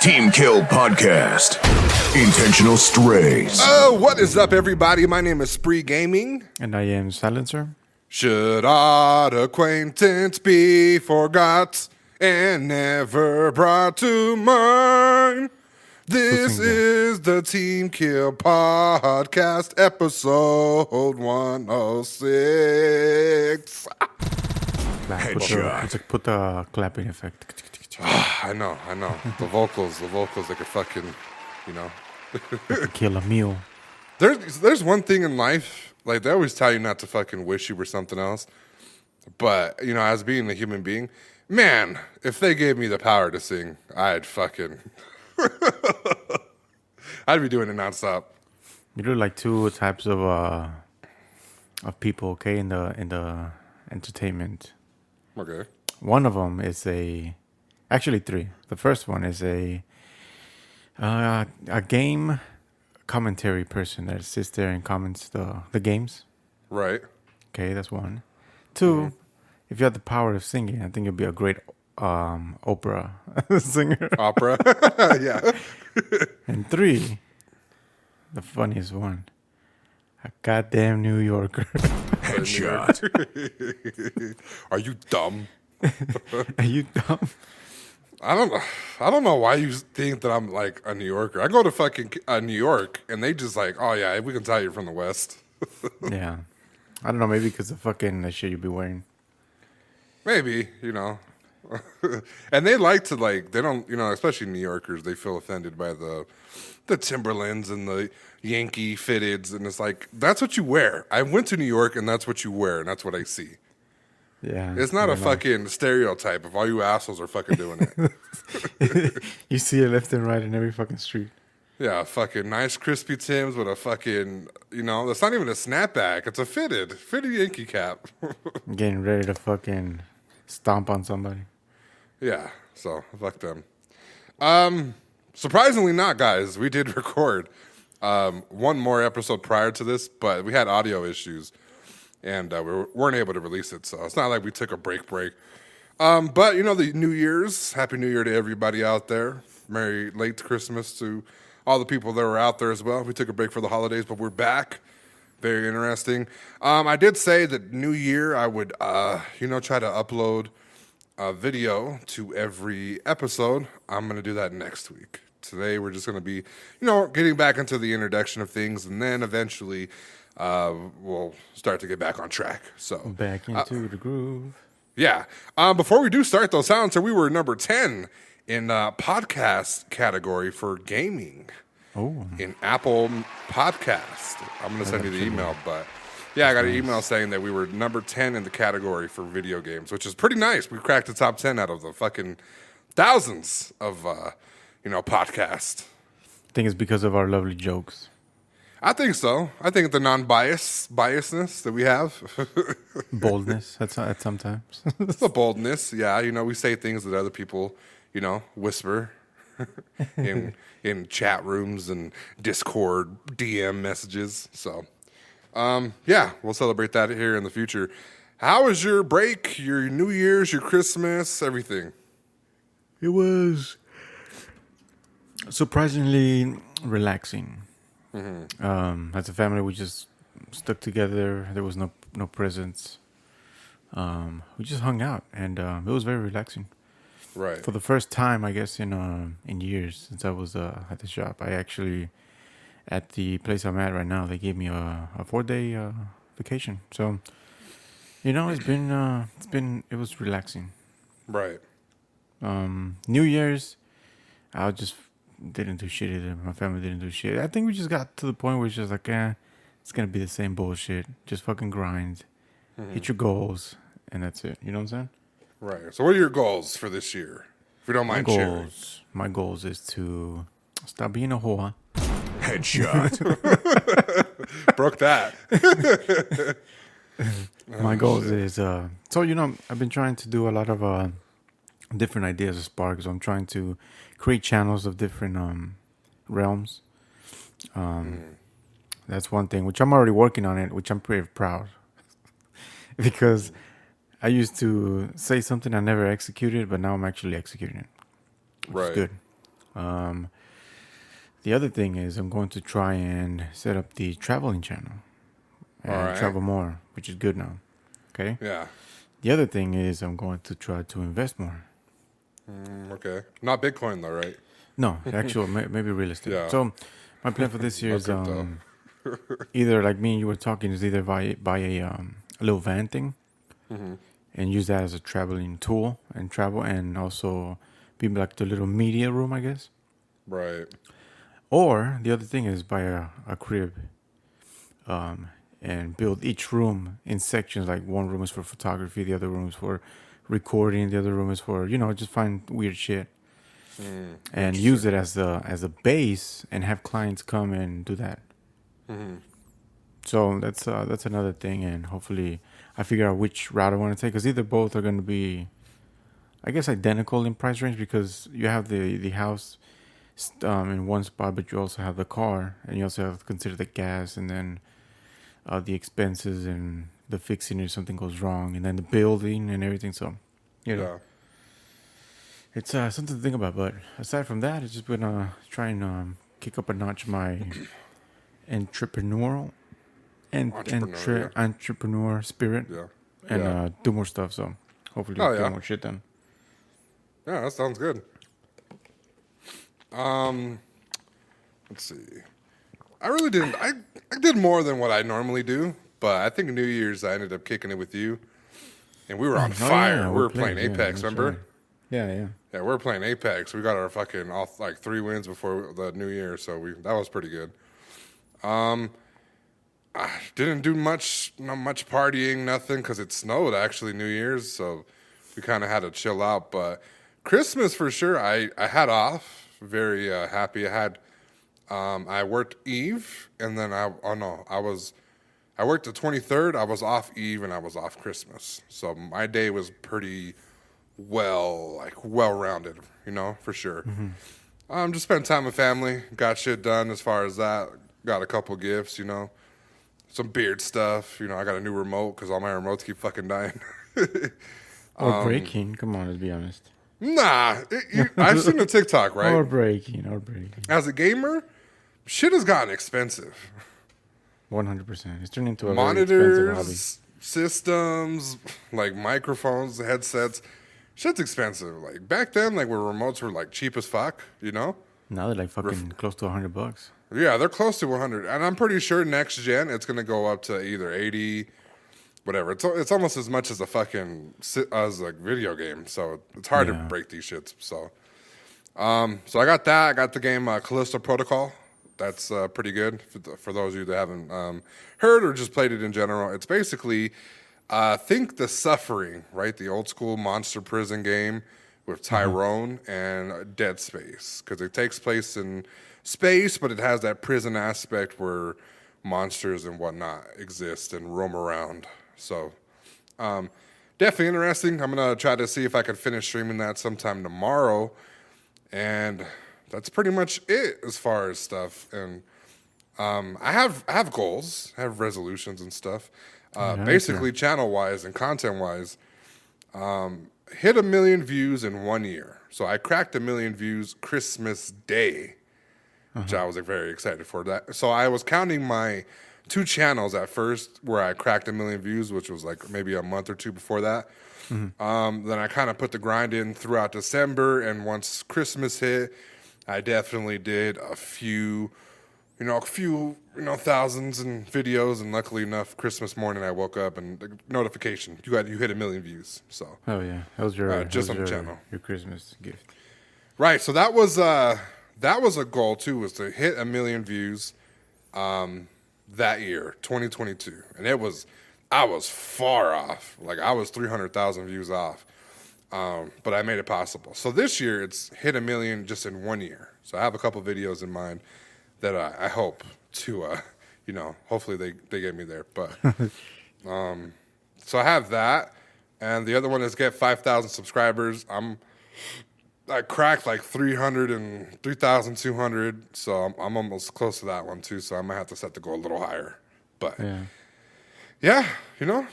Team Kill Podcast. Intentional Strays. Oh, what is up, everybody? My name is Spree Gaming. And I am Silencer. Should odd acquaintance be forgot and never brought to mind? This is the Team Kill Podcast, episode 106. Put the clapping effect. I know. The vocals, they could fucking, Kill a meal. There's one thing in life, like they always tell you not to fucking wish you were something else. But, as being a human being, man, if they gave me the power to sing, I'd fucking, I'd be doing it nonstop. You do like two types of people, okay, in the entertainment. Okay. One of them is actually three. The first one is a game commentary person that sits there and comments the games. Right. Okay, that's one. Two, if you had the power of singing, I think you'd be a great opera singer. Opera? Yeah. And three, the funniest one, a goddamn New Yorker. Headshot. Are you dumb? Are you dumb? I don't know why you think that I'm like a New Yorker. I go to fucking New York and they just like, oh yeah, we can tell you're from the West. Yeah. I don't know, maybe because of fucking the shit you be wearing. Maybe, And they like to they don't, especially New Yorkers, they feel offended by the Timberlands and the Yankee fitteds. And it's like, that's what you wear. I went to New York and that's what you wear. And that's what I see. Yeah. It's not a fucking stereotype of all you assholes are fucking doing it. You see it left and right in every fucking street. Yeah, fucking nice crispy Timbs with a fucking, that's not even a snapback. It's a fitted Yankee cap. Getting ready to fucking stomp on somebody. Yeah, so fuck them. Surprisingly not, guys. We did record one more episode prior to this, but we had audio issues. And we weren't able to release it, so it's not like we took a break. But, the New Year's, Happy New Year to everybody out there. Merry late Christmas to all the people that were out there as well. We took a break for the holidays, but we're back. Very interesting. I did say that New Year I would, try to upload a video to every episode. I'm going to do that next week. Today we're just going to be, getting back into the introduction of things, and then eventually we'll start to get back on track. So Back into the groove. Yeah. Before we do start, though, Silencer, we were number 10 in podcast category for gaming. Oh. In Apple Podcast. I'm going to send you the email, but yeah, I got an email saying that we were number 10 in the category for video games, which is pretty nice. We cracked the top 10 out of the fucking thousands of, podcasts. I think it's because of our lovely jokes. I think so. I think the biasness that we have. Boldness at sometimes. The boldness, yeah. We say things that other people, whisper in chat rooms and Discord DM messages. So, we'll celebrate that here in the future. How was your break, your New Year's, your Christmas, everything? It was surprisingly relaxing. Mm-hmm. As a family, we just stuck together. There was no presents. We just hung out, and it was very relaxing. Right. For the first time, I guess in years since I was at the shop, I actually at the place I'm at right now, they gave me a 4-day vacation. So it was relaxing. Right. New Year's, I just didn't do shit either. My family didn't do shit. I think we just got to the point where it's just like, it's gonna be the same bullshit. Just fucking grind, hit your goals, and that's it. You know what I'm saying? Right. So what are your goals for this year? If you don't mind sharing. My goals is to stop being a whore. Headshot. Broke that. My goals is I've been trying to do a lot of different ideas of sparks. I'm trying to create channels of different realms. That's one thing, which I'm already working on it, which I'm pretty proud. Because I used to say something I never executed, but now I'm actually executing it. Which is good. The other thing is I'm going to try and set up the traveling channel and All right. travel more, which is good now. Okay. Yeah. The other thing is I'm going to try to invest more. Okay. Not Bitcoin though, right? No, actual maybe real estate. Yeah. So my plan for this year is crypto. either like me and you were talking is either buy a little van thing and use that as a traveling tool and travel and also be like the little media room, I guess. Right. Or the other thing is buy a crib and build each room in sections. Like one room is for photography, the other room is for recording, the other room is for, just find weird shit. And use it as a base and have clients come and do that. So that's another thing, and hopefully I figure out which route I want to take, because either both are going to be, I guess, identical in price range, because you have the house in one spot, but you also have the car, and you also have to consider the gas, and then the expenses and the fixing if something goes wrong, and then the building and everything. So, Yeah. it's something to think about. But aside from that, it's just been try and kick up a notch my entrepreneur spirit, Yeah. and Yeah. do more stuff. So hopefully Oh, get yeah. more shit done. Yeah, that sounds good. Let's see. I really didn't. I did more than what I normally do, but I think New Year's I ended up kicking it with you, and we were on fire. Yeah, we were playing Apex, that's remember? right. Yeah. Yeah, we were playing Apex. We got our fucking all like 3 wins before the New Year, so that was pretty good. I didn't do not much partying, nothing, because it snowed actually New Year's, so we kind of had to chill out. But Christmas for sure, I had off. Very happy. I worked Eve, and then I worked the 23rd. I was off Eve, and I was off Christmas. So my day was pretty well-rounded, for sure. Just spent time with family, got shit done as far as that. Got a couple gifts, some beard stuff. I got a new remote because all my remotes keep fucking dying. Or breaking. Come on, let's be honest. Nah, I've seen the TikTok, right? Or breaking. As a gamer, shit has gotten expensive. 100%. It's turned into a very expensive hobby. Monitors, systems, like microphones, headsets. Shit's expensive. Like back then, like where remotes were like cheap as fuck, Now they're like fucking close to $100. Yeah, they're close to 100, and I'm pretty sure next gen it's gonna go up to either 80, whatever. It's almost as much as a fucking as a video game, so it's hard to break these shits. So I got that. I got the game Callisto Protocol. That's pretty good for those of you that haven't heard or just played it in general. It's basically think The Suffering, right? The old school monster prison game with Tyrone and Dead Space, because it takes place in space, but it has that prison aspect where monsters and whatnot exist and roam around. So definitely interesting. I'm gonna try to see if I can finish streaming that sometime tomorrow, and that's pretty much it as far as stuff. And I have goals, I have resolutions and stuff. Basically, channel wise and content wise, hit 1 million views in 1 year. So I cracked 1 million views Christmas Day, which I was very excited for. That. So I was counting my 2 channels at first where I cracked 1 million views, which was like maybe a month or 2 before that. Then I kind of put the grind in throughout December, and once Christmas hit, I definitely did a few thousands in videos, and luckily enough, Christmas morning I woke up and the notification, you hit 1 million views. So Oh yeah, that was your just on the channel. Your Christmas gift. Right, so that was a goal too, was to hit 1 million views that year, 2022, and I was far off. Like I was 300,000 views off, but I made it possible. So this year it's hit 1 million just in 1 year. So I have a couple videos in mind that I hope to, hopefully they get me there. But so I have that, and the other one is get 5,000 subscribers. I cracked like 3,200, so I'm almost close to that one too. So I might have to set the goal a little higher. But yeah,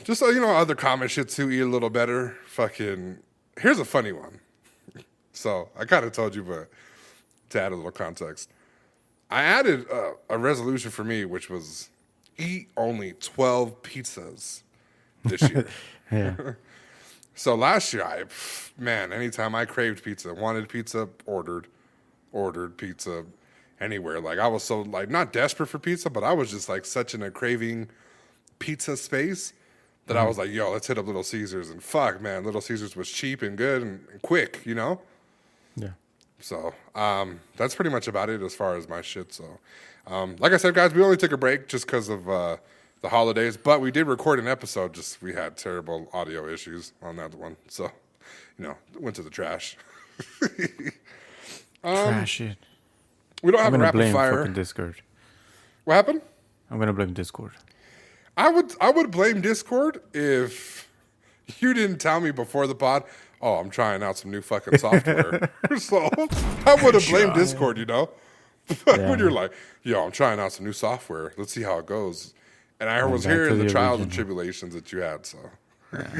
just other common shit too. Eat a little better. Fucking here's a funny one. So I kind of told you, but to add a little context. I added a resolution for me, which was eat only 12 pizzas this year. Yeah. So last year, anytime I craved pizza, wanted pizza, ordered pizza anywhere. Like I was so like not desperate for pizza, but I was just like such in a craving pizza space that I was like, yo, let's hit up Little Caesars. And fuck, man, Little Caesars was cheap and good and quick, you know? Yeah. So that's pretty much about it as far as my shit. So like I said, guys, we only took a break just because of the holidays, but we did record an episode. Just we had terrible audio issues on that one. So, went to the trash. Trash it. We don't have I'm a gonna rapid blame fire. fucking Discord. What happened? I'm gonna blame Discord. I would blame Discord if you didn't tell me before the pod, oh, I'm trying out some new fucking software. So I would have blamed Discord, when you're like, yo, I'm trying out some new software. Let's see how it goes. And I was back to hearing the the trials and original. tribulations that you had, so. Yeah.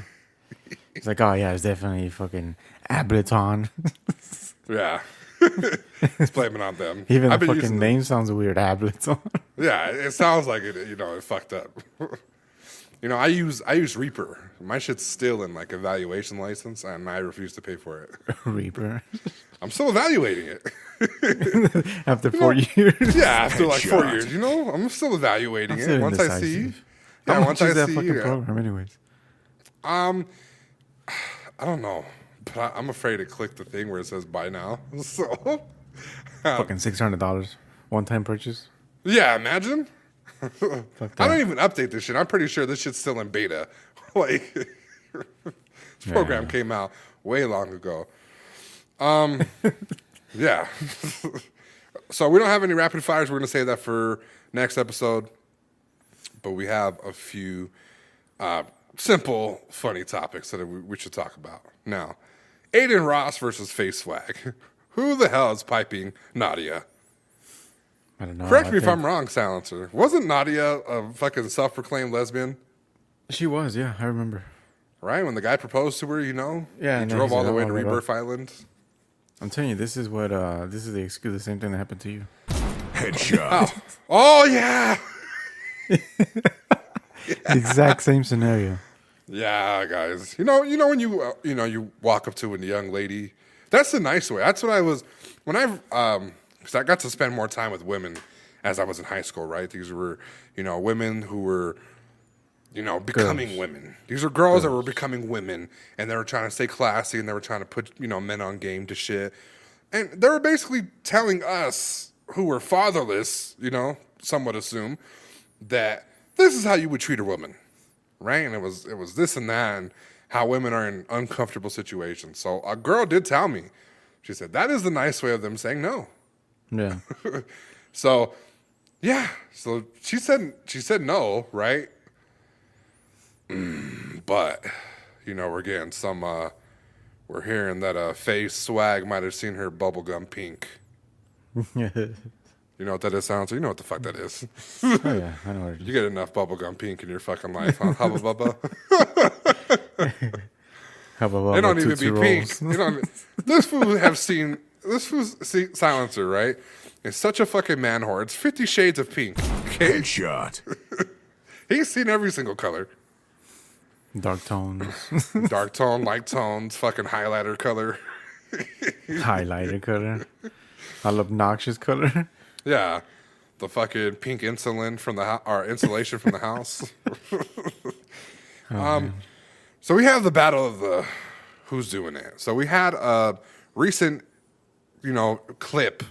It's like, oh yeah, it's definitely fucking Ableton. Yeah. It's blaming on them. Even the I've been using fucking them. name sounds weird, Ableton. Yeah, it sounds like it fucked up. I use Reaper. My shit's still in like evaluation license, and I refuse to pay for it. Reaper. I'm still evaluating it. After 4 years. Yeah, after like 4 Headshot. years, I'm still evaluating I'm it. still Once I see, indecisive. How much once is I that see, fucking program anyways? I don't know, but I'm afraid to click the thing where it says buy now. So, Fucking $600. One-time purchase. yeah, imagine. Fuck I that. don't even update this shit. I'm pretty sure this shit's still in beta. Like, this program came out way long ago. Yeah. So we don't have any rapid fires. We're going to save that for next episode. But we have a few simple, funny topics that we should talk about. Now, Adin Ross versus Faze Swagg. Who the hell is piping Nadia? I don't know. Correct me if I'm wrong, Silencer. Wasn't Nadia a fucking self-proclaimed lesbian? She was, yeah, I remember. Right? When the guy proposed to her, Yeah, he and then drove he all said, the way "Oh, to what Rebirth Island. I'm telling you, this is the excuse, the same thing that happened to you. Headshot. Oh, yeah. The exact same scenario. Yeah, guys. When you walk up to a young lady, that's the nice way. That's what I was when because I got to spend more time with women as I was in high school, right? These were, women who were, becoming Girls. women. These are girls that were becoming women, and they were trying to stay classy, and they were trying to put, men on game to shit. And they were basically telling us who were fatherless, some would assume, that this is how you would treat a woman, right? And it was this and that, and how women are in uncomfortable situations. So a girl did tell me, she said, that is the nice way of them saying no. Yeah. So, yeah. So she said no, right? But, we're getting some, we're hearing that Faze Swagg might have seen her bubblegum pink. You know what that is, Sounds? You know what the fuck that is. Oh yeah, I know what it is. You get enough bubblegum pink in your fucking life, huh? Hubba bubba. How about They don't even Tootsie be Rolls? pink. This fool's Silencer, right? It's such a fucking man whore. It's 50 Shades of Pink. Okay? Headshot. He's seen every single color. Dark tones, Dark tone, light tones, fucking highlighter color. highlighter color, obnoxious color. Yeah. The fucking pink insulation from the house. So we have the battle of the who's doing it. So we had a recent, clip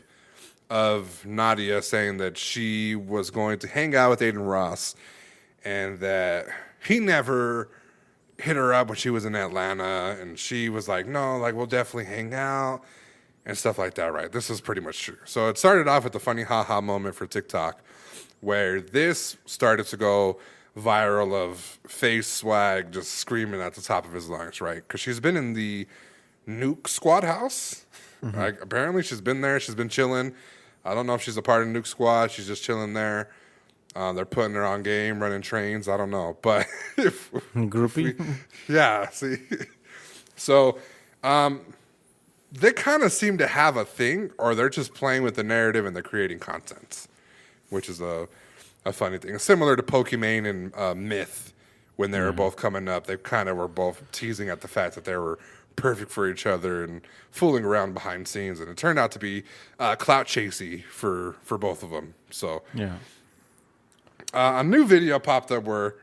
of Nadia saying that she was going to hang out with Adin Ross and that he never hit her up when she was in Atlanta, and she was like, no, like we'll definitely hang out and stuff like that, right? This is pretty much true. So it started off with the funny haha moment for TikTok where this started to go viral of Faze Swagg just screaming at the top of his lungs, right? Because she's been in the Nuke Squad house. Like, apparently she's been there. She's been chilling. I don't know if she's a part of Nuke Squad. She's just chilling there. They're putting her on game, running trains. I don't know. But Groupie. yeah, see. So they kind of seem to have a thing, or they're just playing with the narrative and they're creating content, which is a funny thing. Similar to Pokimane and Myth, when they were both coming up, they kind of were both teasing at the fact that they were perfect for each other and fooling around behind scenes, and it turned out to be clout chasey for both of them. So Yeah. a new video popped up where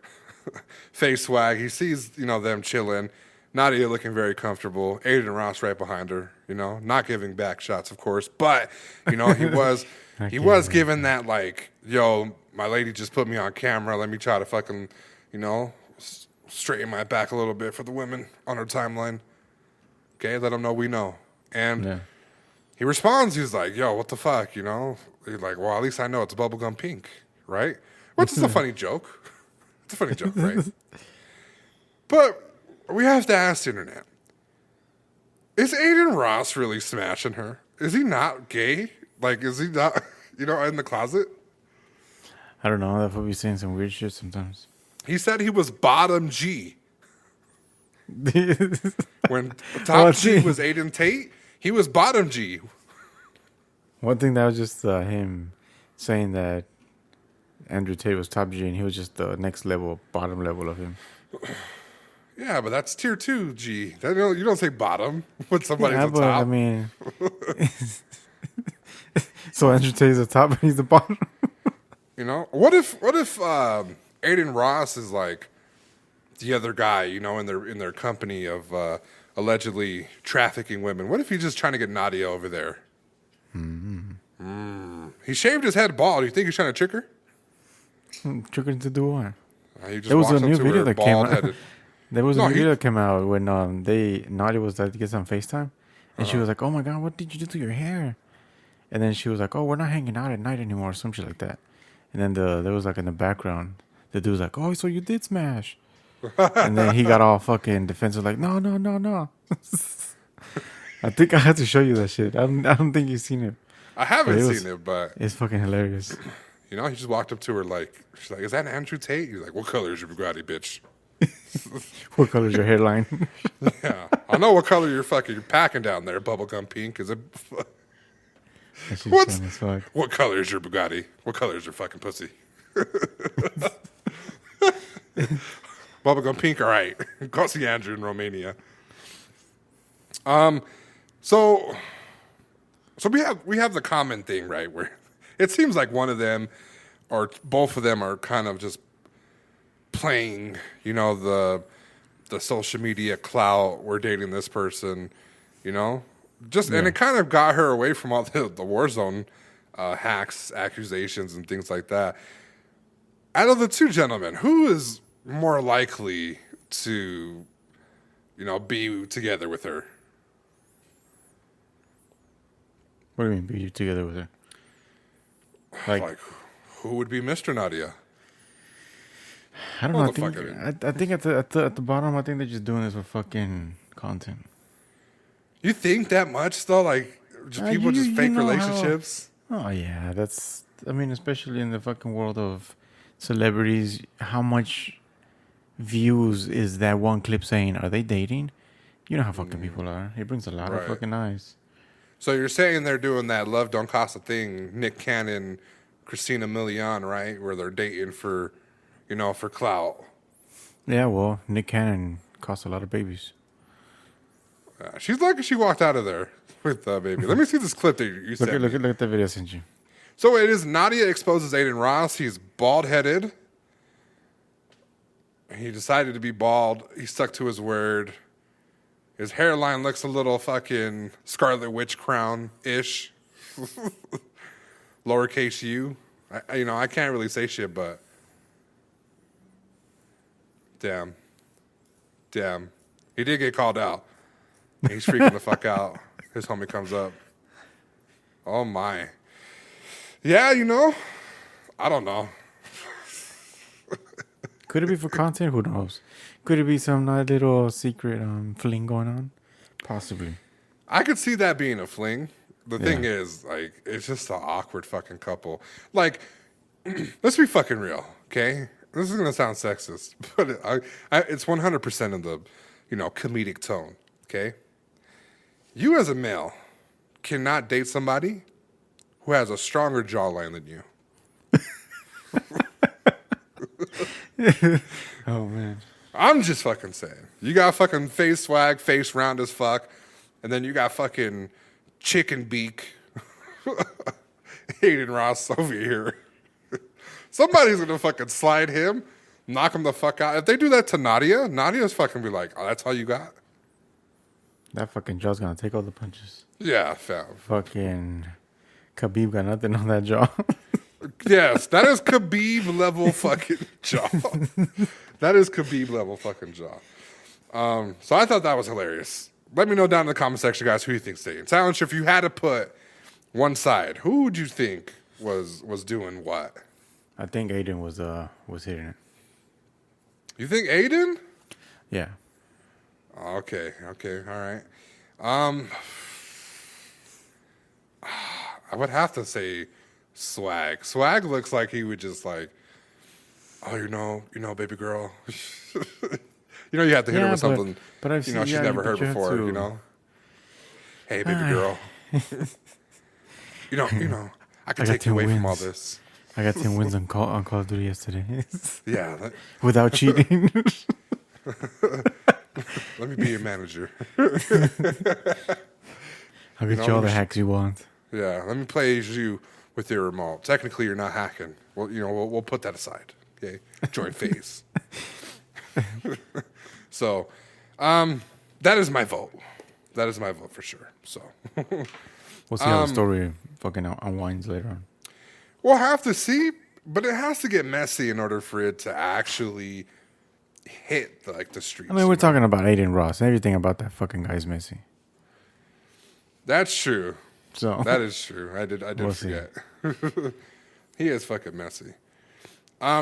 Faze Swagg, he sees them chilling. Nadia looking very comfortable. Adin Ross right behind her, not giving back shots, of course. But, he was giving that like, yo, my lady just put me on camera. Let me try to fucking, straighten my back a little bit for the women on her timeline. Okay, let them know we know. And he responds, he's like, yo, what the fuck, He's like, well, at least I know it's Bubblegum Pink, right? Which is a funny joke. It's a funny joke, right? But we have to ask the internet. Is Adin Ross really smashing her? Is he not gay? Like, is he not, in the closet? I don't know. That fool be saying some weird shit sometimes. He said he was bottom G. When top G was Aiden Tate, he was bottom G. One thing that was just him saying that Andrew Tate was top G and he was just the next level, bottom level of him. Yeah, but that's tier 2 G. You don't say bottom when somebody's Yeah, the but top. I mean, so Andrew Tate's the top and he's the bottom. What if Adin Ross is like the other guy, in their company of allegedly trafficking women? What if he's just trying to get Nadia over there? He shaved his head bald. You think he's trying to trick her? Trick her to do what? He just There was walks a up new to video her that came out. bald-headed. There was a new video that came out when Nadia was like to get some FaceTime, and she was like, "Oh my god, what did you do to your hair?" And then she was like, "Oh, we're not hanging out at night anymore," or some shit like that. And then there was like in the background, the dude's like, "Oh, so you did smash?" And then he got all fucking defensive, like, "No, no, no, no." I think I had to show you that shit. I don't think you've seen it. I haven't seen it, but It's fucking hilarious. he just walked up to her she's like, "Is that Andrew Tate?" He's like, "What color is your Bugatti, bitch?" What color is your hairline? Yeah, I know what color you're packing down there, Bubblegum Pink. Is it? That shit's What's- funny as fuck. What color is your Bugatti? What color is your fucking pussy? Bubblegum Pink, all right. Go see Andrew in Romania. So we have the common thing, right? Where it seems like one of them or both of them are kind of just playing, the social media clout. We're dating this person, and it kind of got her away from all the Warzone hacks, accusations, and things like that. Out of the two gentlemen, who is more likely to, be together with her? What do you mean, be together with her? Like who would be Mr. Nadia? I don't know. Motherfucker. I think at the bottom, I think they're just doing this for fucking content. You think that much though? Like just people just fake know how- relationships? Oh yeah, especially in the fucking world of celebrities, how much views is that one clip saying? Are they dating? You know how fucking people are. It brings a lot of Right. fucking eyes. So you're saying they're doing that love don't cost a thing, Nick Cannon, Christina Milian, right? Where they're dating for, for clout. Yeah, well, Nick Cannon costs a lot of babies. She's lucky she walked out of there with baby. Let me see this clip that you Look sent at me. look at the video I sent you. So it is Nadia exposes Adin Ross. He's bald-headed. He decided to be bald. He stuck to his word. His hairline looks a little fucking Scarlet Witch crown-ish. Lowercase u. I can't really say shit, but damn. He did get called out. He's freaking the fuck out. His homie comes up. Oh my. Yeah, I don't know. Could it be for content? Who knows? Could it be some little secret fling going on? Possibly. I could see that being a fling. The thing is, it's just an awkward fucking couple. Like, let's be fucking real, okay? This is gonna sound sexist, but it's 100% in the, comedic tone, okay? You as a male cannot date somebody who has a stronger jawline than you. Oh man. I'm just fucking saying. You got fucking Faze Swagg, face round as fuck, and then you got fucking chicken beak Adin Ross over here. Somebody's gonna fucking slide him, knock him the fuck out. If they do that to Nadia, Nadia's fucking be like, oh, that's all you got? That fucking jaw's gonna take all the punches. Yeah, fam. Fucking Khabib got nothing on that jaw. Yes, that is Khabib level fucking jaw. That is Khabib level fucking jaw. So I thought that was hilarious. Let me know down in the comment section, guys, who you think's taking. Challenge, if you had to put one side, who would you think was doing what? I think Adin was hitting it. You think Adin? Yeah. Okay, all right. I would have to say Swagg. Swagg looks like he would just like, oh, you know, baby girl. You have to hit her with something, but I've seen, she's never heard before, you know. Hey, baby girl. I can take you away from all this. I got 10 wins on Call of Duty yesterday. Yeah. Without cheating. Let me be your manager. I'll get you all the hacks you want. Yeah, let me play as you with your remote. Technically, you're not hacking. Well, we'll put that aside. Okay, join Faze. So, that is my vote. That is my vote for sure. So, we'll see how the story fucking unwinds later on. We'll have to see, but it has to get messy in order for it to actually hit the streets. I mean, we're talking about Adin Ross. Everything about that fucking guy's messy. That's true. So that is true. I did we'll forget. He is fucking messy.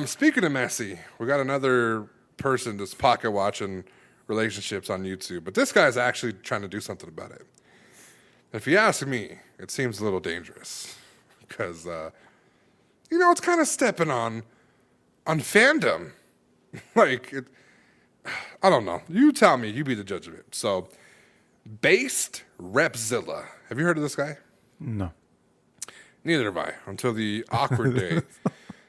Speaking of messy, we got another person that's pocket watching relationships on YouTube, but this guy's actually trying to do something about it. If you ask me, it seems a little dangerous because it's kind of stepping on fandom. I don't know. You tell me. You be the judge of it. So, based Repzilla. Have you heard of this guy? No. Neither have I, until the awkward day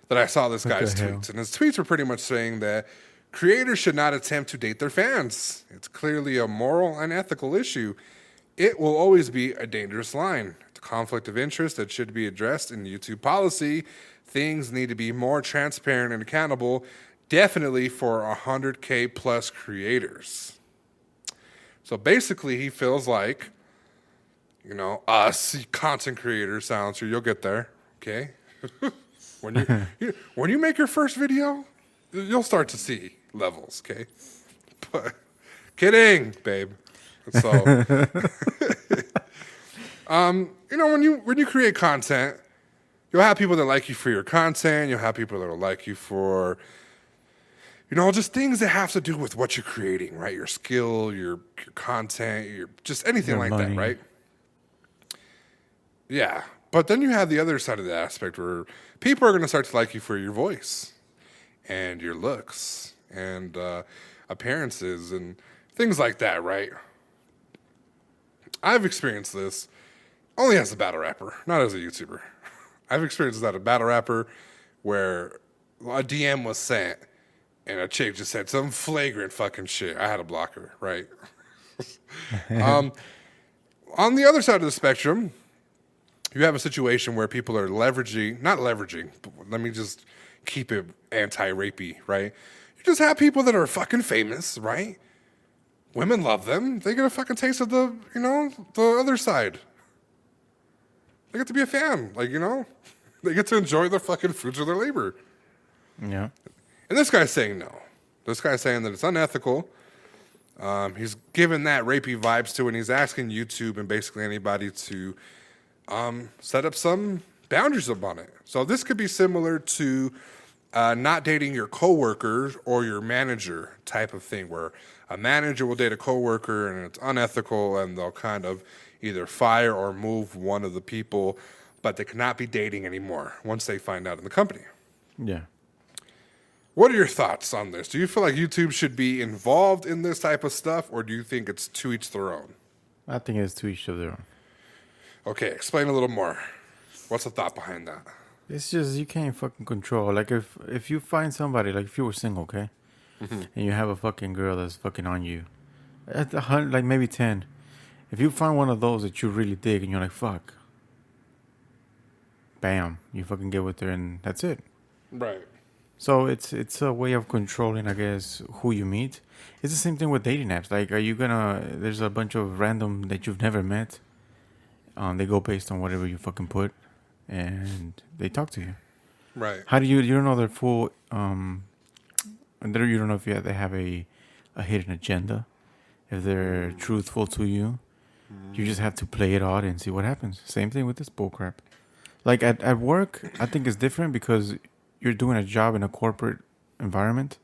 that I saw this guy's tweets. And his tweets were pretty much saying that creators should not attempt to date their fans. It's clearly a moral and ethical issue. It will always be a dangerous line. It's a conflict of interest that should be addressed in YouTube policy. Things need to be more transparent and accountable, definitely for 100K plus creators. So basically, he feels like, us content creators, Silencer, you'll get there, okay? when you make your first video, you'll start to see levels, okay? But kidding, babe. So, when you create content, you'll have people that like you for your content. You'll have people that will like you for, just things that have to do with what you're creating, right? Your skill, your content, your just anything like that, right? Yeah. But then you have the other side of the aspect where people are going to start to like you for your voice and your looks and appearances and things like that, right? I've experienced this only as a battle rapper, not as a YouTuber. I've experienced that as a battle rapper where a DM was sent and a chick just said some flagrant fucking shit. I had to block her, right? On the other side of the spectrum, you have a situation where people are not leveraging, but let me just keep it anti-rapey, right? You just have people that are fucking famous, right? Women love them. They get a fucking taste of the other side. They get to be a fan. They get to enjoy the fucking fruits of their labor. Yeah. And this guy's saying no. This guy's saying that it's unethical. He's giving that rapey vibes to it, and he's asking YouTube and basically anybody to set up some boundaries upon it. So this could be similar to not dating your coworker or your manager type of thing, where a manager will date a coworker and it's unethical, and they'll kind of either fire or move one of the people, but they cannot be dating anymore once they find out in the company. Yeah. What are your thoughts on this? Do you feel like YouTube should be involved in this type of stuff, or do you think it's to each their own? I think it's to each of their own. Okay, explain a little more. What's the thought behind that? It's just you can't fucking control. Like if you find somebody, like if you were single, okay, and you have a fucking girl that's fucking on you, at the like maybe 10. If you find one of those that you really dig and you're like fuck, bam, you fucking get with her and that's it. Right. So it's a way of controlling, I guess, who you meet. It's the same thing with dating apps. Like, are you gonna? There's a bunch of random that you've never met. They go based on whatever you fucking put, and they talk to you. Right. How do you don't know their full and you don't know if they have a hidden agenda, if they're truthful to you. You just have to play it out and see what happens. Same thing with this bullcrap. Like at work, I think it's different because you're doing a job in a corporate environment,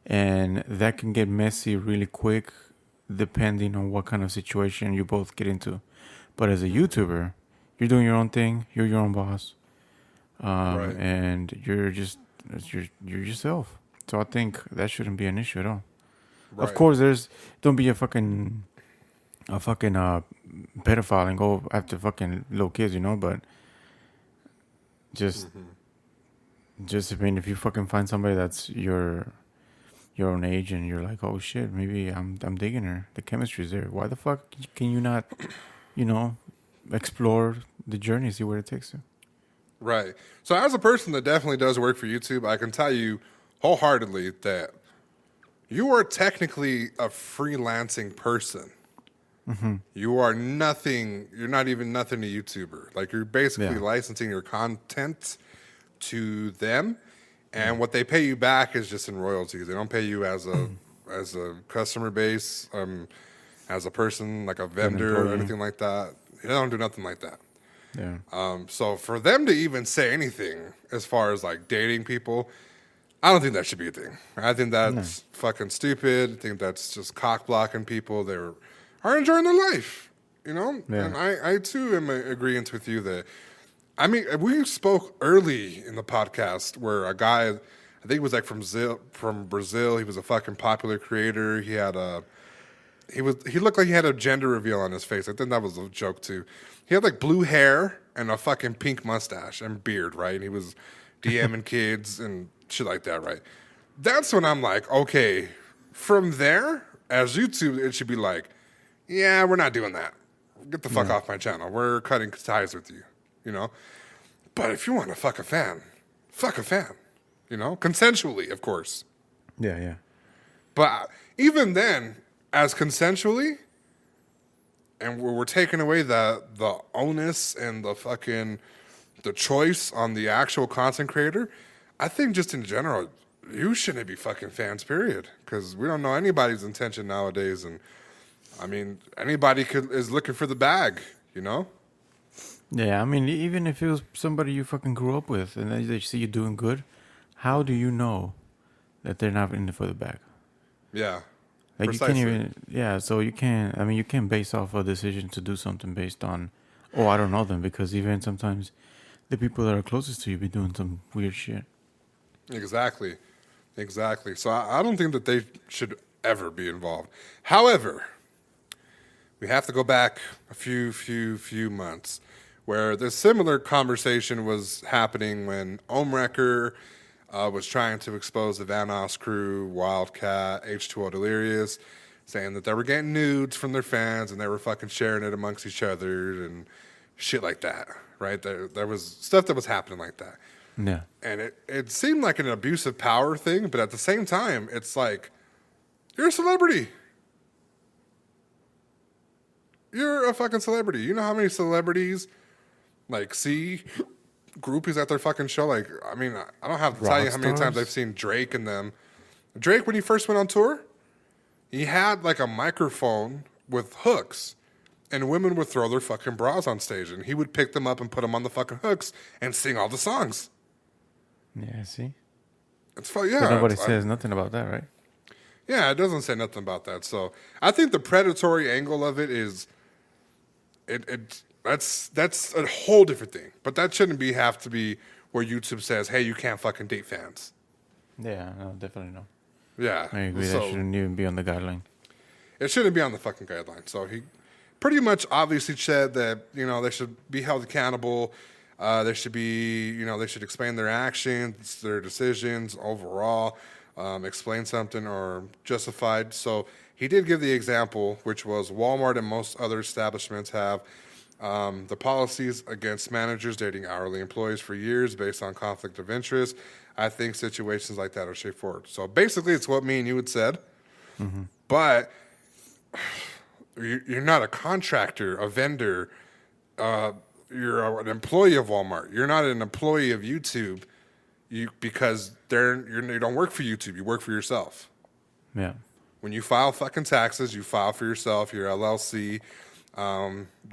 and that can get messy really quick depending on what kind of situation you both get into. But as a YouTuber, you're doing your own thing. You're your own boss, Right. and you're you're yourself. So I think that shouldn't be an issue at all. Of Right. course, don't be a fucking pedophile and go after fucking little kids, you know. But just I mean, if you fucking find somebody that's your own age and you're like, oh shit, maybe I'm digging her. The chemistry's there. Why the fuck can you not, explore the journey, see where it takes you? Right. So as a person that definitely does work for YouTube, I can tell you wholeheartedly that you are technically a freelancing person. You are nothing. You're not even nothing to YouTuber. Like you're basically Yeah. licensing your content to them, and what they pay you back is just in royalties. They don't pay you as a customer base, as a person like a vendor or employee. anything like that. They don't do nothing like that. Yeah. So for them to even say anything as far as like dating people, I don't think that should be a thing. I think that's fucking stupid. I think that's just cock blocking people. Are enjoying their life, Yeah. And I too am agreeing with you that. I mean, we spoke early in the podcast where a guy, I think he was like from Brazil. He was a fucking popular creator. He looked like he had a gender reveal on his face. I think that was a joke too. He had like blue hair and a fucking pink mustache and beard, right? And he was DMing kids and shit like that, right? That's when I'm like, okay, from there, as YouTube, it should be like, yeah, we're not doing that. Get the fuck off my channel. We're cutting ties with you, But if you want to fuck a fan, consensually, of course. Yeah. But even then, as consensually, and we're taking away the onus and the choice on the actual content creator, I think just in general, you shouldn't be fucking fans, period. Because we don't know anybody's intention nowadays. And, I mean, anybody is looking for the bag, Yeah, I mean, even if it was somebody you fucking grew up with and they see you doing good, how do you know that they're not in it for the bag? Yeah. Like Precisely. you can't even, yeah. So you can't. I mean, you can't base off a decision to do something based on, oh, I don't know them, because even sometimes the people that are closest to you be doing some weird shit. Exactly. So I don't think that they should ever be involved. However, we have to go back a few months where this similar conversation was happening when Omrecker was trying to expose the Vanoss crew, Wildcat, H2O Delirious, saying that they were getting nudes from their fans and they were fucking sharing it amongst each other and shit like that, right? There was stuff that was happening like that. Yeah. And it seemed like an abusive power thing, but at the same time, it's like, you're a celebrity. You're a fucking celebrity. You know how many celebrities, like, see groupies at their fucking show? Like, I mean, I don't have to tell you how many times Rockstars? I've seen Drake and them. Drake, when he first went on tour, he had, like, a microphone with hooks. And women would throw their fucking bras on stage. And he would pick them up and put them on the fucking hooks and sing all the songs. Yeah. See. It's fun, yeah. But nobody it's- says nothing about that, right? Yeah, it doesn't say nothing about that. So I think the predatory angle of it is, that's a whole different thing. But that shouldn't have to be where YouTube says, hey, you can't fucking date fans. Yeah. No, definitely no. Yeah, I agree. so That shouldn't even be on the guideline. it shouldn't be on the fucking guideline. So pretty much obviously said that, they should be held accountable. They should be, they should explain their actions, their decisions overall, explain something or justified. So he did give the example, which was Walmart and most other establishments have the policies against managers dating hourly employees for years based on conflict of interest. I think situations like that are straightforward. So basically, it's what me and you had said. Mm-hmm. But you're not a contractor, a vendor. You're an employee of Walmart. You're not an employee of YouTube because you don't work for YouTube. You work for yourself. Yeah. When you file fucking taxes, you file for yourself, your LLC.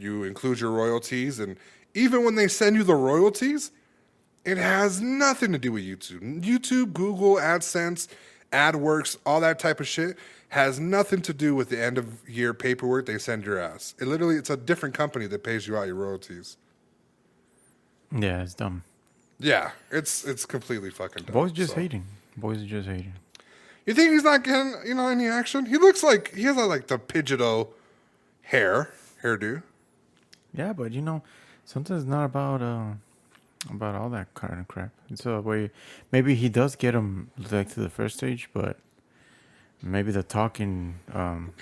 You include your royalties. And even when they send you the royalties, it has nothing to do with YouTube. YouTube, Google, AdSense, AdWorks, all that type of shit has nothing to do with the end of year paperwork they send your ass. It's a different company that pays you out your royalties. Yeah, it's dumb. Yeah, it's completely fucking dumb. Boys just hating. Boys are just hating. You think he's not getting, any action? He looks like he has like the Pidgeotto hairdo. Yeah, but sometimes it's not about all that kind of crap. It's a way. Maybe he does get him like to the first stage, but maybe the talking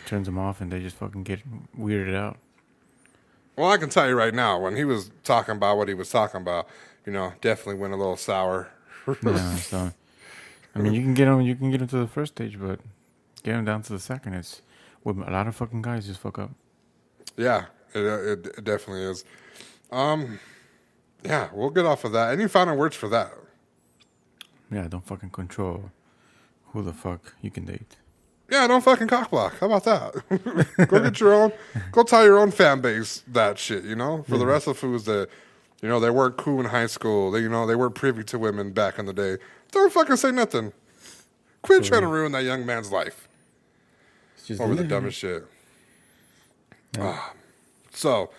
turns them off and they just fucking get weirded out. Well, I can tell you right now, when he was talking about what he was talking about, definitely went a little sour. Yeah, so I mean, you can get him to the first stage, but get him down to the second. It's with a lot of fucking guys just fuck up. Yeah, it definitely is. Yeah, we'll get off of that. Any final words for that? Yeah, don't fucking control who the fuck you can date. Yeah, don't fucking cockblock. How about that? Go get your own. Go tell your own fan base that shit. For the rest of the fools that, they weren't cool in high school. They weren't privy to women back in the day. Don't fucking say nothing. Quit trying to ruin that young man's life over the dumbest shit. Yeah. So,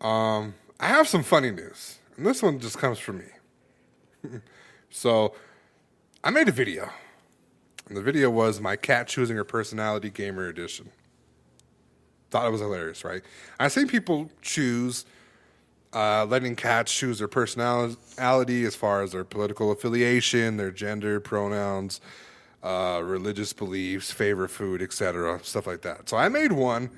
I have some funny news, and this one just comes from me. So, I made a video. And the video was my cat choosing her personality gamer edition. Thought it was hilarious, right? I've seen people choose, letting cats choose their personality as far as their political affiliation, their gender, pronouns, religious beliefs, favorite food, etc., stuff like that. So I made one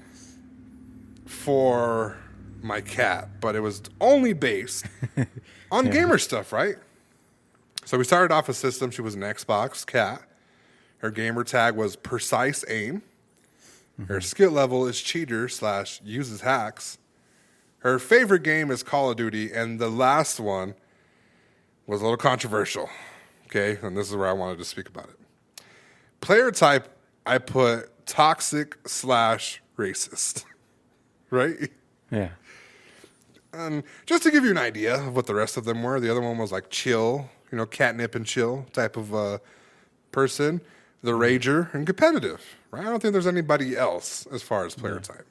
for my cat, but it was only based on gamer stuff, right? So we started off a system. She was an Xbox cat. Her gamer tag was Precise Aim. Mm-hmm. Her skill level is Cheater / uses hacks. Her favorite game is Call of Duty. And the last one was a little controversial. Okay? And this is where I wanted to speak about it. Player type, I put toxic / racist. Right? Yeah. And just to give you an idea of what the rest of them were, the other one was like chill, catnip and chill type of person. The rager, and competitive, right? I don't think there's anybody else as far as player type.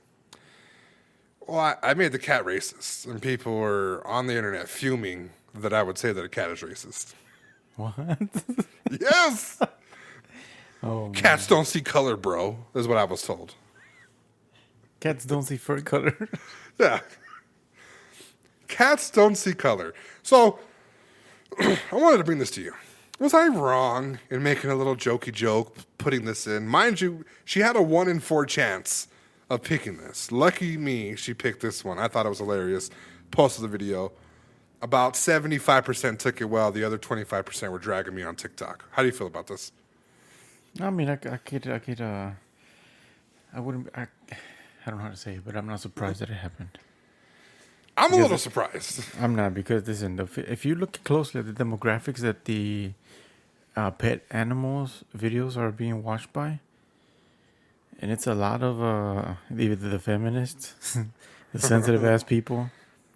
Well, I made the cat racist, and people were on the internet fuming that I would say that a cat is racist. What? Yes! Oh, cats don't see color, bro, is what I was told. Cats don't see fur color? Yeah. Cats don't see color. So, I wanted to bring this to you. Was I wrong in making a little jokey joke, putting this in? Mind you, she had a 1 in 4 chance of picking this. Lucky me, she picked this one. I thought it was hilarious. Posted the video. About 75% took it well. The other 25% were dragging me on TikTok. How do you feel about this? I mean, I wouldn't, I don't know how to say it, but I'm not surprised that it happened. I'm a little surprised. I'm not, because listen, if you look closely at the demographics that the pet animals videos are being watched by, and it's a lot of either the feminists, the sensitive ass people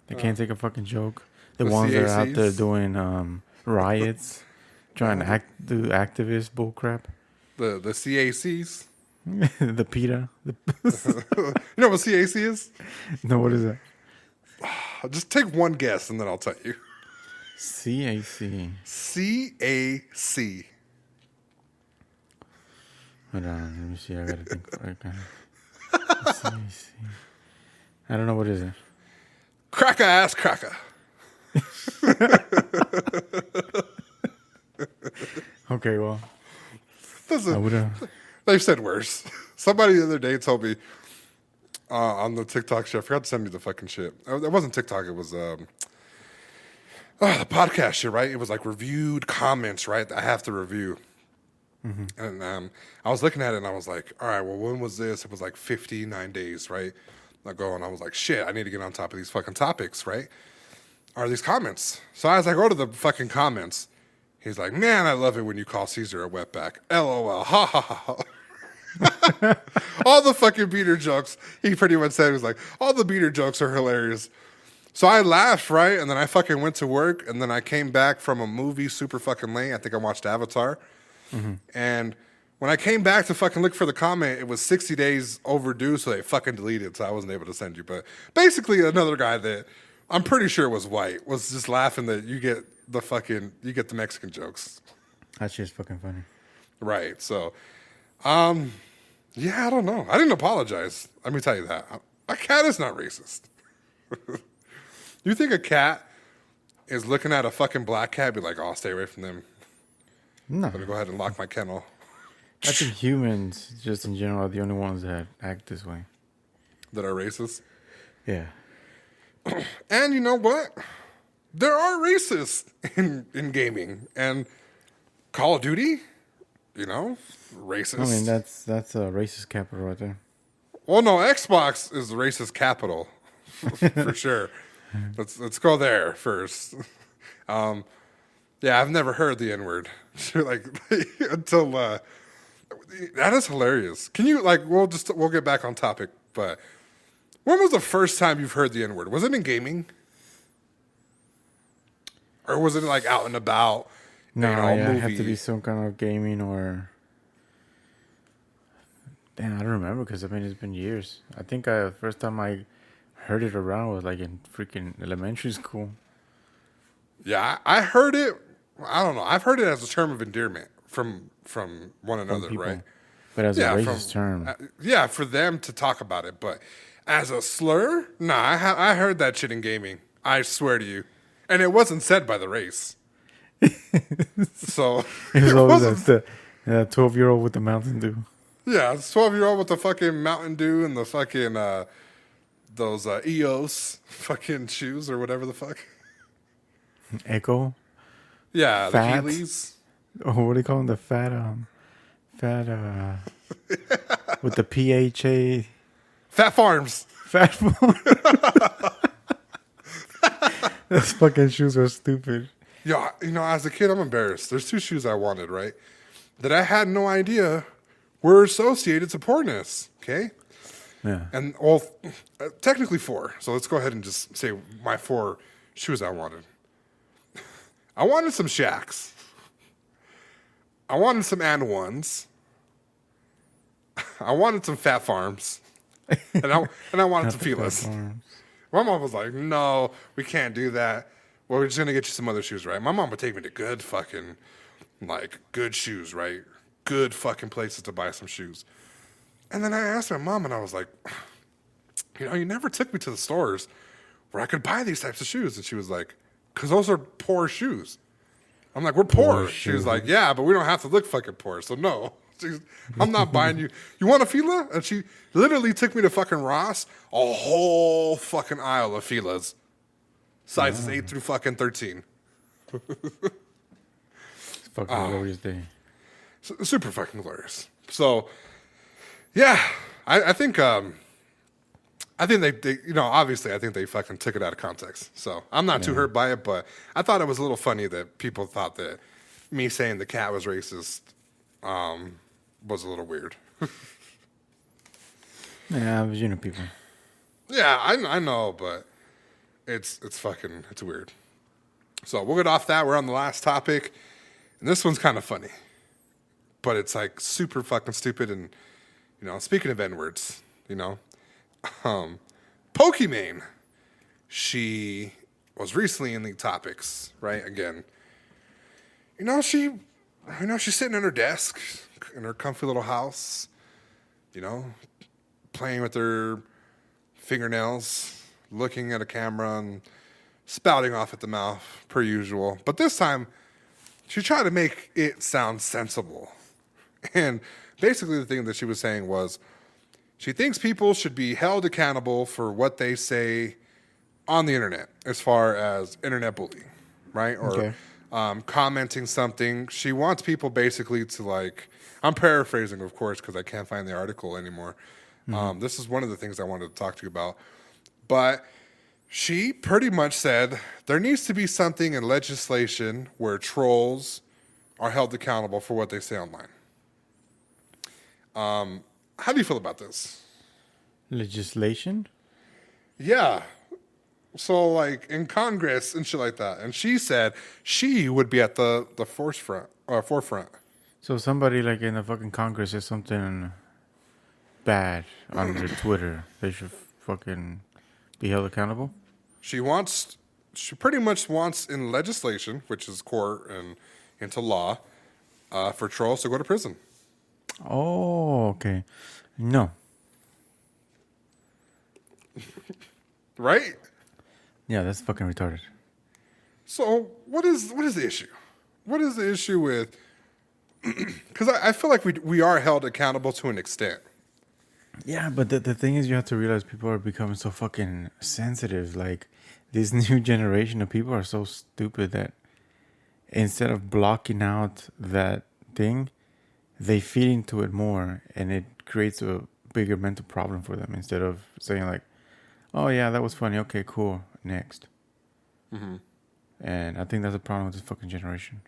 that can't take a fucking joke, the ones that are out there doing riots, trying to do activist bullcrap, the CACs, the PETA. You know what CAC is? No, what is that? Just take one guess and then I'll tell you. CAC. CAC. Hold on, let me see. I gotta think. CAC. I don't know what is it. Cracker ass cracker. Okay, well, I Listen, would have. they've said worse. Somebody the other day told me on the TikTok shit. I forgot to send you the fucking shit. It wasn't TikTok. It was the podcast shit, right? It was like reviewed comments, right? That I have to review. And I was looking at it and I was like, all right, well, when was this? It was like 59 days, right? Ago, and I was like, shit, I need to get on top of these fucking topics, right? Or these comments. So as I go to the fucking comments, he's like, man, I love it when you call Caesar a wetback. LOL. Ha ha ha. All the fucking beater jokes, he pretty much said, he was like, all the beater jokes are hilarious. So I laughed, right? And then I fucking went to work, and then I came back from a movie super fucking late. I think I watched Avatar. And when I came back to fucking look for the comment, it was 60 days overdue, so they fucking deleted it, so I wasn't able to send you. But basically, another guy that I'm pretty sure was white was just laughing that you get the Mexican jokes. That shit's fucking funny. Right. So, yeah, I don't know. I didn't apologize. Let me tell you that. A cat is not racist. You think a cat is looking at a fucking black cat and be like, oh, stay away from them. No. I'm going to go ahead and lock my kennel. I think humans, just in general, are the only ones that act this way. That are racist. Yeah. And you know what? There are racists in gaming. And Call of Duty, you know, racist. I mean, that's a racist capital right there. Well, no, Xbox is the racist capital. For sure. Let's go there first. Yeah, I've never heard the N-word. Like, until... that is hilarious. Can you, like, we'll get back on topic, but when was the first time you've heard the N-word? Was it in gaming? Or was it, like, out and about? No, you know, yeah, it movie? had to be some kind of gaming or... Damn, I don't remember because, I mean, it's been years. I think the first time I heard it around was, like, in freaking elementary school. Yeah, I heard it. I don't know. I've heard it as a term of endearment from one another, people. right? But as a racist term. Yeah, for them to talk about it. But as a slur, nah, I heard that shit in gaming. I swear to you. And it wasn't said by the race. So It was always that 12-year-old with the Mountain Dew. Yeah, it's 12-year-old with the fucking Mountain Dew and the fucking those EOS fucking shoes or whatever the fuck. Echo? Yeah, Fat? the Heelys. Oh, what do you call them? The fat, with the PHA. Fat Farms. Fat form. Those fucking shoes are stupid. Yeah, you know, as a kid, I'm embarrassed. There's 2 shoes I wanted, right? That I had no idea were associated to porness, okay? Yeah. And, well, technically 4. So let's go ahead and just say my 4 shoes I wanted. I wanted some Shaqs. I wanted some And Ones. I wanted some Fat Farms. And I wanted some Fila's. My mom was like, no, we can't do that. Well, we're just going to get you some other shoes, right? My mom would take me to good fucking, like, good shoes, right? Good fucking places to buy some shoes. And then I asked my mom, and I was like, you know, you never took me to the stores where I could buy these types of shoes. And she was like, because those are poor shoes. I'm like, we're poor. She was like, yeah, but we don't have to look fucking poor. So no, I'm not buying you. You want a Fila? And she literally took me to fucking Ross, a whole fucking aisle of Filas. Sizes 8 through fucking 13. It's fucking glorious day. Super fucking glorious. So, yeah, I think they, you know, obviously I think they fucking took it out of context. So I'm not too hurt by it, but I thought it was a little funny that people thought that me saying the cat was racist was a little weird. Yeah, but you know people. Yeah, I know, but it's weird. So we'll get off that. We're on the last topic, and this one's kind of funny, but it's like super fucking stupid. And you know, speaking of N-words, you know. Pokimane, she was recently in the topics, right? Again, she's sitting at her desk in her comfy little house, you know, playing with her fingernails, looking at a camera and spouting off at the mouth per usual. But this time, she tried to make it sound sensible. And basically the thing that she was saying was she thinks people should be held accountable for what they say on the internet as far as internet bullying, right? Or commenting something. She wants people basically to like, I'm paraphrasing, of course, because I can't find the article anymore. This is one of the things I wanted to talk to you about. But she pretty much said there needs to be something in legislation where trolls are held accountable for what they say online. How do you feel about this? Legislation? Yeah. So, like, in Congress and shit like that. And she said she would be at the forefront. So somebody like in the fucking Congress says something bad on their Twitter, they should fucking be held accountable? She pretty much wants in legislation, which is court and into law, for trolls to go to prison. Oh, okay. No. Right? Yeah, that's fucking retarded. So what is the issue? What is the issue with? Because I feel like we are held accountable to an extent. Yeah, but the thing is, you have to realize people are becoming so fucking sensitive. Like, this new generation of people are so stupid that instead of blocking out that thing, they feed into it more, and it creates a bigger mental problem for them. Instead of saying like, "Oh yeah, that was funny. Okay, cool. Next." Mm-hmm. And I think that's a problem with this fucking generation.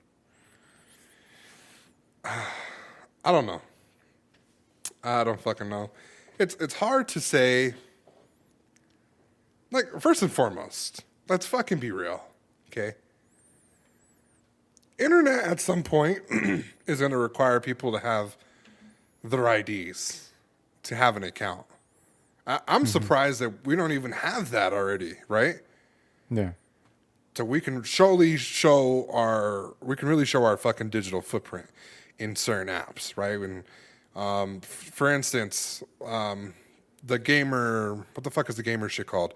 I don't know. I don't fucking know. It's hard to say. Like, first and foremost, let's fucking be real, okay? Internet at some point is going to require people to have their IDs to have an account. I'm surprised that we don't even have that already, right? Yeah. So we can really show our fucking digital footprint in certain apps, right? When, for instance, the gamer, what the fuck is the gamer shit called?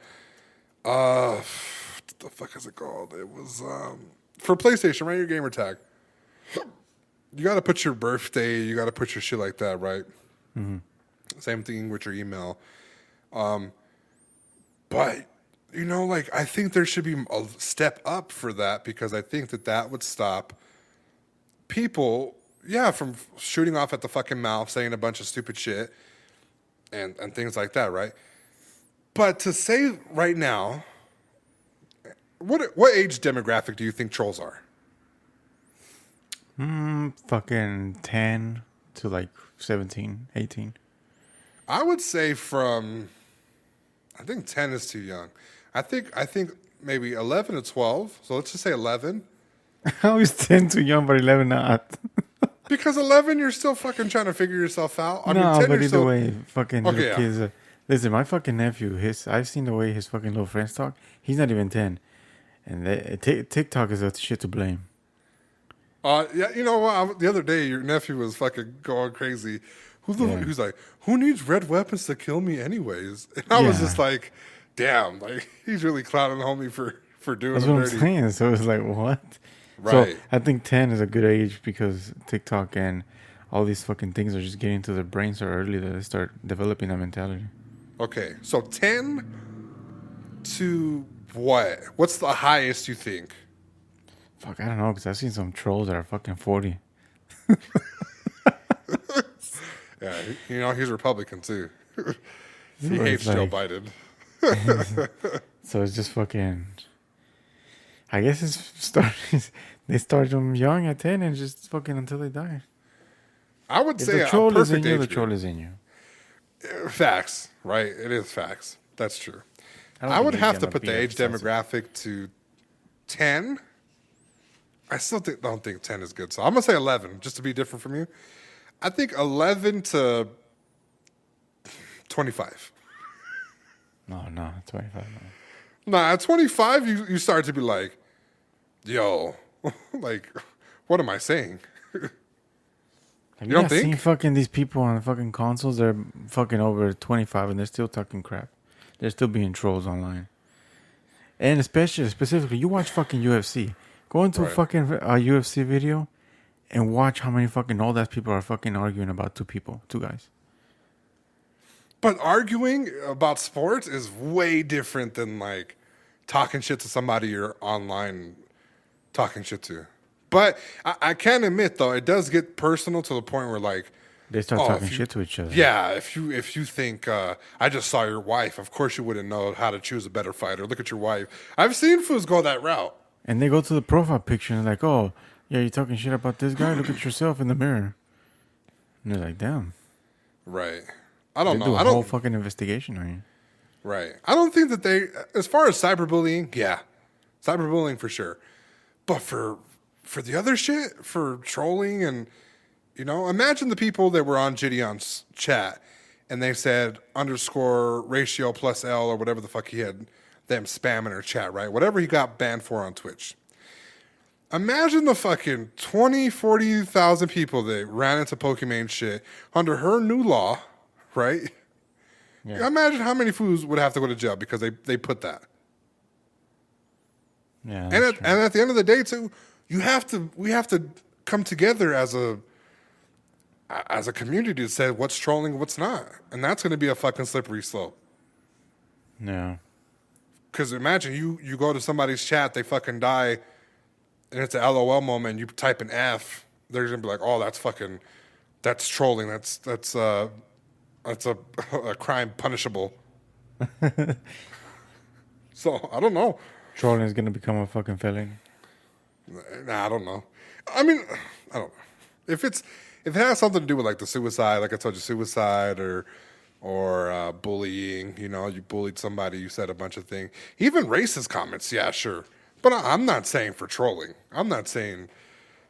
What the fuck is it called? It was for PlayStation, right? Your gamer tag. You got to put your birthday. You got to put your shit like that, right? Mm-hmm. Same thing with your email. But you know, like, I think there should be a step up for that, because I think that would stop people, from shooting off at the fucking mouth, saying a bunch of stupid shit and things like that, right? But to say right now, what age demographic do you think trolls are? Fucking 10 to like 17, 18. I would say I think 10 is too young. I think maybe 11 to 12. So let's just say 11. How is 10 too young, but 11 not? Because 11, you're still fucking trying to figure yourself out. I no, mean, 10, but you're either still... way, fucking Okay, little kids. Listen, my fucking nephew, I've seen the way his fucking little friends talk. He's not even 10. And TikTok is a shit to blame. Yeah, you know what? The other day, your nephew was fucking going crazy. Who's like, who needs red weapons to kill me anyways? And I was just like, damn, like, he's really clowning homie for doing That's him what dirty. I'm saying. So it's like, what? Right. So I think 10 is a good age because TikTok and all these fucking things are just getting into their brains so early that they start developing that mentality. Okay, so 10 to what? What's the highest you think? Fuck, I don't know, because I've seen some trolls that are fucking 40. Yeah, you know, he's Republican too. He So hates it's Joe like- Biden. So it's just fucking... I guess they start them young at 10 and just fucking until they die. I would If say the a troll is in perfect you, age the group. troll is in you. Facts, right? It is facts. That's true. don't I think would age have to demographic put the age is sensitive. demographic to 10. I still don't think 10 is good. So I'm going to say 11, just to be different from you. I think 11 to 25. No, 25. No. Nah, at 25, you start to be like, yo, like, what am I saying? Have You don't seen think? fucking these people on the fucking consoles? They're fucking over 25 and they're still talking crap. They're still being trolls online. And specifically, you watch fucking UFC. Go into a fucking UFC video and watch how many fucking old ass people are fucking arguing about two guys. But arguing about sports is way different than like talking shit to somebody you're online talking shit to. But I can admit though, it does get personal to the point where like they start talking shit to each other. Yeah, if you think I just saw your wife, of course you wouldn't know how to choose a better fighter. Look at your wife. I've seen fools go that route. And they go to the profile picture and like, oh, yeah, you're talking shit about this guy? Look at yourself in the mirror. And they're like, damn. Right. I don't know. Do a whole fucking investigation on you. Right. I don't think that they, as far as cyberbullying, yeah. Cyberbullying for sure. But for the other shit, for trolling and, you know, imagine the people that were on Gideon's chat and they said _ratio plus L or whatever the fuck he had them spamming her chat, right? Whatever he got banned for on Twitch. Imagine the fucking 20, 40,000 people that ran into Pokemon shit under her new law, right? Yeah. Imagine how many fools would have to go to jail because they put that. Yeah. And at the end of the day, too, we have to come together as a community to say what's trolling, what's not, and that's going to be a fucking slippery slope. Yeah. Because imagine you go to somebody's chat, they fucking die, and it's an LOL moment. You type an F, they're gonna be like, "Oh, that's trolling. That's a crime punishable." So I don't know. Trolling is gonna become a fucking felony. Nah, I don't know. I mean, I don't know if it has something to do with like the suicide, like I told you, suicide or bullying. You know, you bullied somebody, you said a bunch of things, even racist comments. Yeah, sure. But I'm not saying for trolling. I'm not saying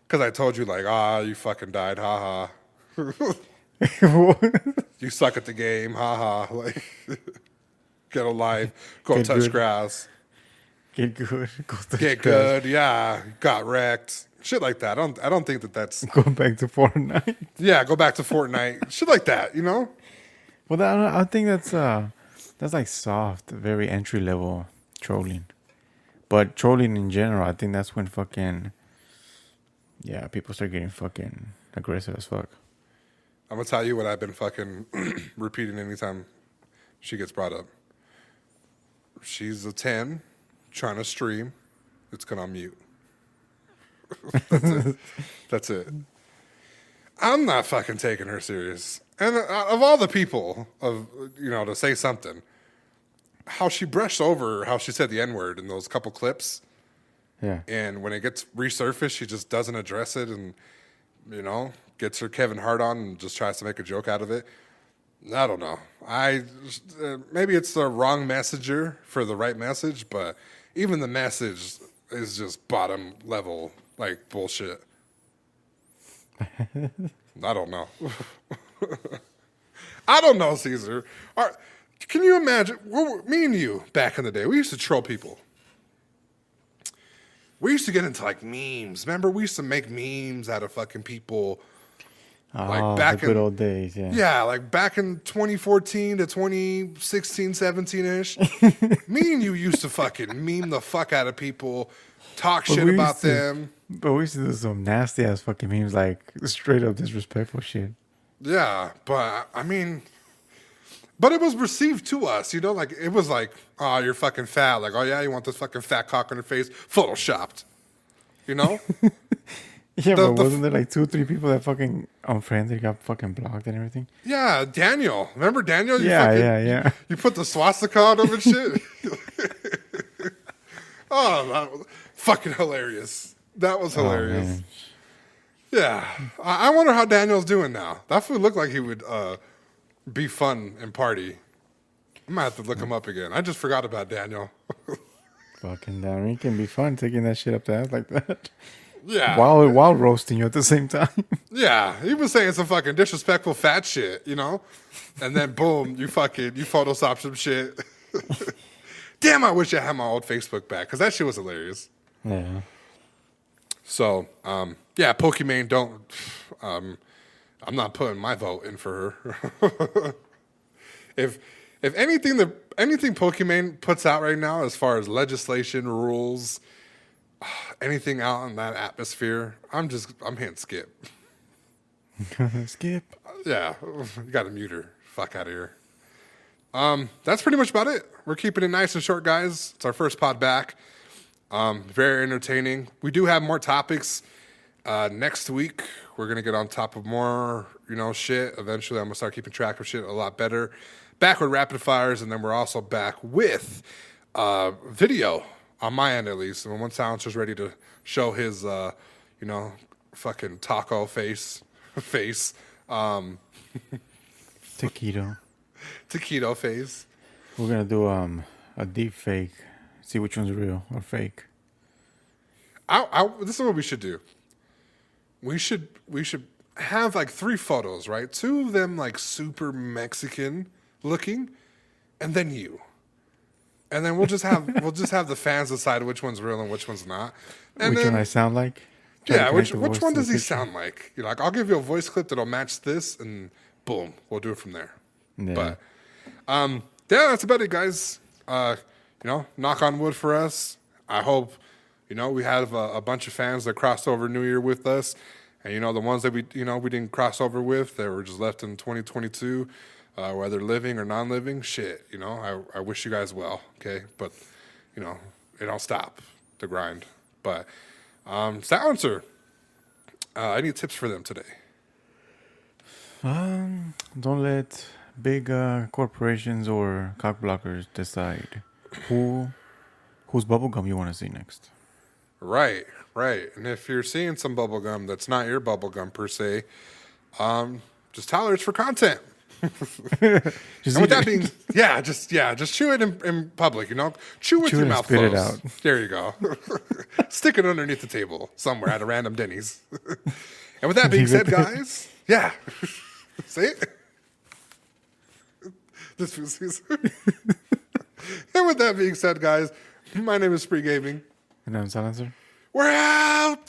because I told you like, you fucking died, haha. You suck at the game, haha. Like, get a life, go touch grass, get good, get good. Yeah, got wrecked, shit like that. I don't think that's go back to Fortnite. Yeah, go back to Fortnite, shit like that. You know. Well, I think that's like soft, very entry level trolling. But trolling in general, I think that's when fucking, yeah, people start getting fucking aggressive as fuck. I'm going to tell you what I've been fucking repeating anytime she gets brought up. She's a 10, trying to stream. It's going on mute. That's it. I'm not fucking taking her serious. And of all the people, to say something, how she brushed over how she said the N-word in those couple clips. Yeah. And when it gets resurfaced, she just doesn't address it and, gets her Kevin Hart on and just tries to make a joke out of it. I don't know. Maybe it's the wrong messenger for the right message, but even the message is just bottom level, like, bullshit. I don't know. I don't know, Caesar. Can you imagine? Me and you, back in the day, we used to troll people. We used to get into, like, memes. Remember? We used to make memes out of fucking people. Like back the good old days, yeah. Yeah, like back in 2014 to 2016, 17-ish. Me and you used to fucking meme the fuck out of people, talk shit about them. But we used to do some nasty-ass fucking memes, like straight up disrespectful shit. Yeah, but, I mean... But it was received to us, like, it was like, oh, you're fucking fat. Like, oh, yeah, you want this fucking fat cock on your face? Photoshopped. Yeah, but wasn't there like 2-3 people that fucking unfriended, got fucking blocked and everything? Yeah, Daniel. Remember Daniel? Yeah. You put the swastika on him and shit? Oh, that was fucking hilarious. That was hilarious. Yeah. I wonder how Daniel's doing now. That fool looked like he would... be fun and party. I might have to look him up again. I just forgot about Daniel. Fucking Daniel, he can be fun taking that shit up the ass like that. Yeah. While roasting you at the same time. Yeah. He was saying some fucking disrespectful fat shit, And then boom, you Photoshop some shit. Damn, I wish I had my old Facebook back because that shit was hilarious. Yeah. So, Pokemon don't... I'm not putting my vote in for her. If If anything Pokemon puts out right now, as far as legislation, rules, anything out in that atmosphere, I'm hitting skip. Skip. Yeah, you got to mute her. Fuck out of here. That's pretty much about it. We're keeping it nice and short, guys. It's our first pod back. Very entertaining. We do have more topics. Next week, we're going to get on top of more, shit. Eventually, I'm going to start keeping track of shit a lot better. Back with rapid fires, and then we're also back with video, on my end at least. And when Silencer's ready to show his, fucking taco face. Taquito face. We're going to do a deep fake. See which one's real or fake. This is what we should do. We should have like 3 photos, right? 2 of them like super Mexican looking, and then you. And then we'll just have the fans decide which one's real and which one's not. And which then, one I sound like? Yeah, which one does he sound like? You're like, I'll give you a voice clip that'll match this, and boom, we'll do it from there. Yeah. But yeah, that's about it, guys. Knock on wood for us. I hope, we have a bunch of fans that crossed over New Year with us. And, the ones that we didn't cross over with, that were just left in 2022, whether living or non-living, shit, I wish you guys well, okay? But, it don't stop the grind. But, Silencer, any tips for them today? Don't let big corporations or cock blockers decide whose bubblegum you want to see next. Right. And if you're seeing some bubblegum that's not your bubblegum per se, just tell her it's for content. And with that being, just chew it in public, chew with your mouth spit closed. it out. There you go. Stick it underneath the table somewhere at a random Denny's. And with that being said, guys, yeah, say it. And with that being said, guys, my name is Spree Gaming. And I'm Silencer. We're out.